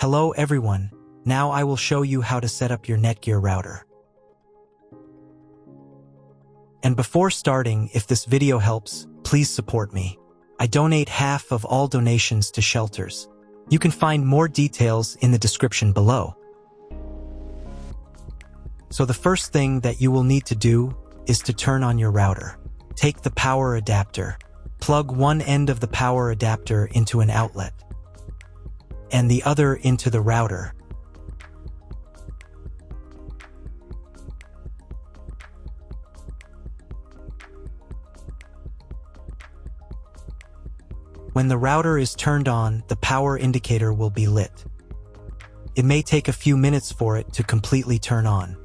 Hello everyone, now I will show you how to set up your NETGEAR router. And before starting, if this video helps, please support me. I donate half of all donations to shelters. You can find more details in the description below. So the first thing that you will need to do is to turn on your router. Take the power adapter. Plug one end of the power adapter into an outlet and the other into the router. When the router is turned on, the power indicator will be lit. It may take a few minutes for it to completely turn on.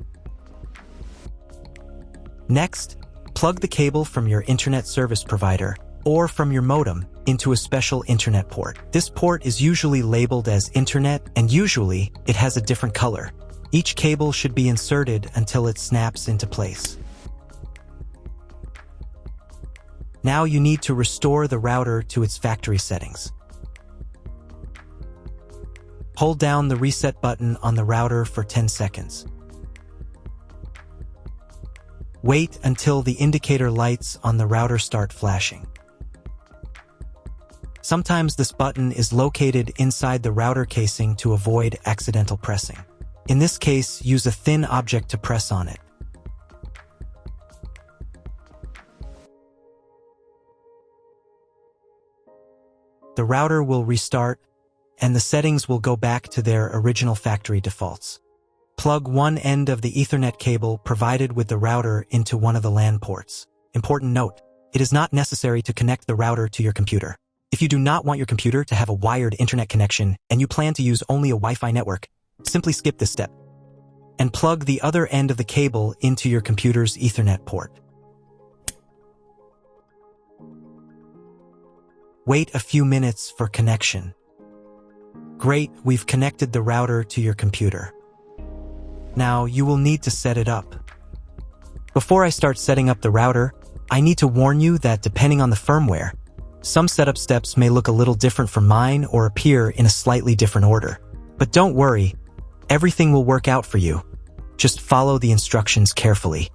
Next, plug the cable from your internet service provider or from your modem into a special internet port. This port is usually labeled as internet, and usually it has a different color. Each cable should be inserted until it snaps into place. Now you need to restore the router to its factory settings. Hold down the reset button on the router for 10 seconds. Wait until the indicator lights on the router start flashing. Sometimes this button is located inside the router casing to avoid accidental pressing. In this case, use a thin object to press on it. The router will restart, and the settings will go back to their original factory defaults. Plug one end of the Ethernet cable provided with the router into one of the LAN ports. Important note, it is not necessary to connect the router to your computer. If you do not want your computer to have a wired internet connection and you plan to use only a Wi-Fi network, simply skip this step and plug the other end of the cable into your computer's Ethernet port. Wait a few minutes for connection. Great, we've connected the router to your computer. Now you will need to set it up. Before I start setting up the router, I need to warn you that depending on the firmware, some setup steps may look a little different from mine or appear in a slightly different order. But don't worry, everything will work out for you. Just follow the instructions carefully.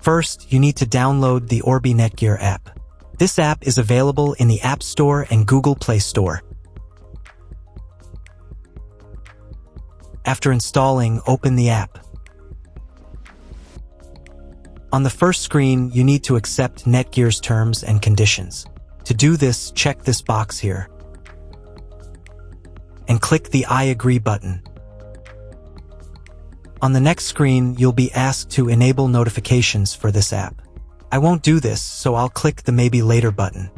First, you need to download the Orbi NETGEAR app. This app is available in the App Store and Google Play Store. After installing, open the app. On the first screen, you need to accept NETGEAR's terms and conditions. To do this, check this box here and click the I agree button. On the next screen, you'll be asked to enable notifications for this app. I won't do this, so I'll click the Maybe Later button.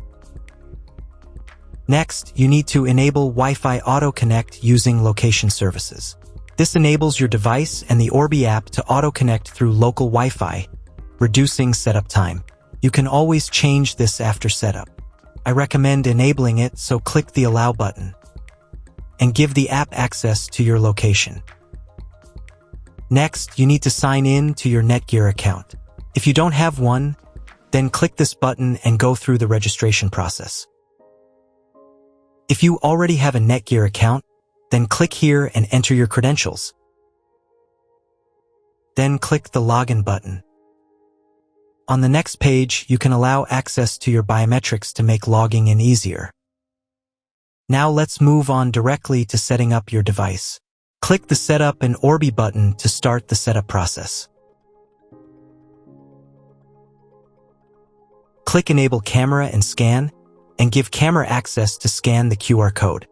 Next, you need to enable Wi-Fi Auto Connect using location services. This enables your device and the Orbi app to auto-connect through local Wi-Fi, reducing setup time. You can always change this after setup. I recommend enabling it, so click the Allow button and give the app access to your location. Next, you need to sign in to your NETGEAR account. If you don't have one, then click this button and go through the registration process. If you already have a NETGEAR account, then click here and enter your credentials. Then click the Login button. On the next page, you can allow access to your biometrics to make logging in easier. Now let's move on directly to setting up your device. Click the Setup and Orbi button to start the setup process. Click Enable Camera and Scan, and give camera access to scan the QR code.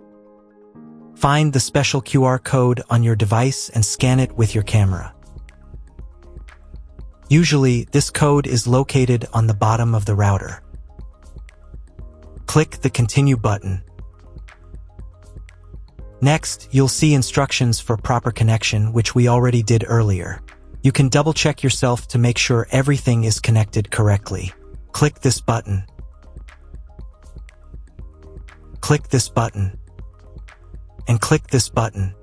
Find the special QR code on your device and scan it with your camera. Usually, this code is located on the bottom of the router. Click the Continue button. Next, you'll see instructions for proper connection, which we already did earlier. You can double-check yourself to make sure everything is connected correctly. Click this button. Click this button. And click this button.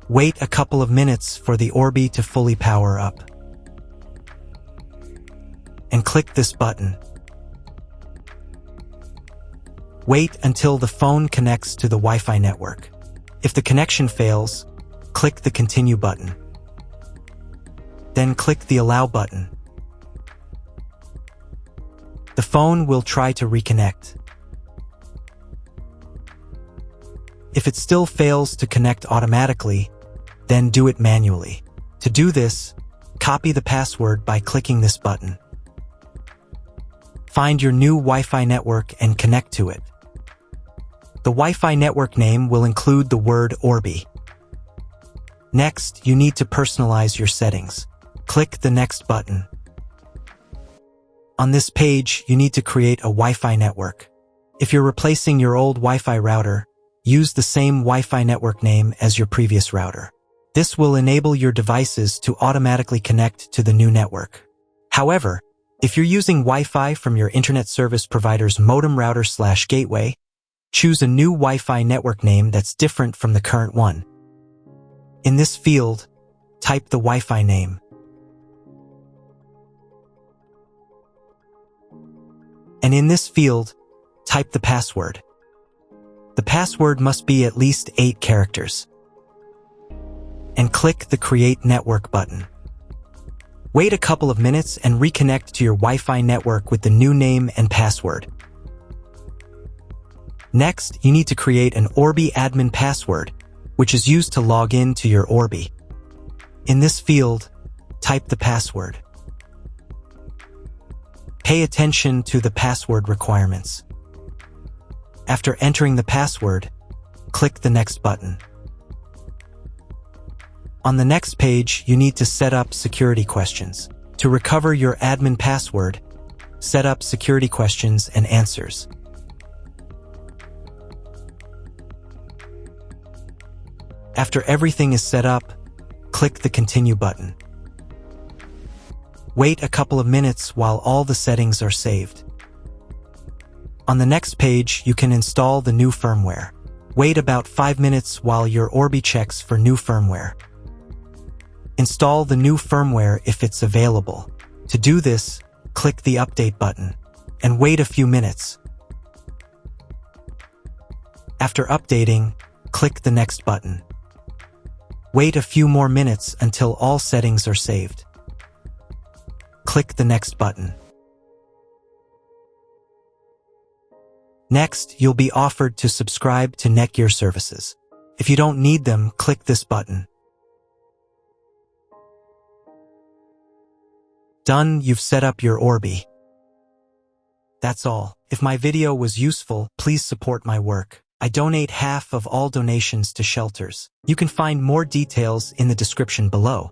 Wait a couple of minutes for the Orbi to fully power up. And click this button. Wait until the phone connects to the Wi-Fi network. If the connection fails, click the Continue button. Then click the Allow button. The phone will try to reconnect. If it still fails to connect automatically, then do it manually. To do this, copy the password by clicking this button. Find your new Wi-Fi network and connect to it. The Wi-Fi network name will include the word Orbi. Next, you need to personalize your settings. Click the Next button. On this page, you need to create a Wi-Fi network. If you're replacing your old Wi-Fi router, use the same Wi-Fi network name as your previous router. This will enable your devices to automatically connect to the new network. However, if you're using Wi-Fi from your internet service provider's modem router/gateway, choose a new Wi-Fi network name that's different from the current one. In this field, type the Wi-Fi name. And in this field, type the password. The password must be at least 8 characters. And click the Create Network button. Wait a couple of minutes and reconnect to your Wi-Fi network with the new name and password. Next, you need to create an Orbi admin password, which is used to log in to your Orbi. In this field, type the password. Pay attention to the password requirements. After entering the password, click the Next button. On the next page, you need to set up security questions. To recover your admin password, set up security questions and answers. After everything is set up, click the Continue button. Wait a couple of minutes while all the settings are saved. On the next page, you can install the new firmware. Wait about 5 minutes while your Orbi checks for new firmware. Install the new firmware if it's available. To do this, click the Update button and wait a few minutes. After updating, click the Next button. Wait a few more minutes until all settings are saved. Click the Next button. Next, you'll be offered to subscribe to NETGEAR services. If you don't need them, click this button. Done, you've set up your Orbi. That's all. If my video was useful, please support my work. I donate half of all donations to shelters. You can find more details in the description below.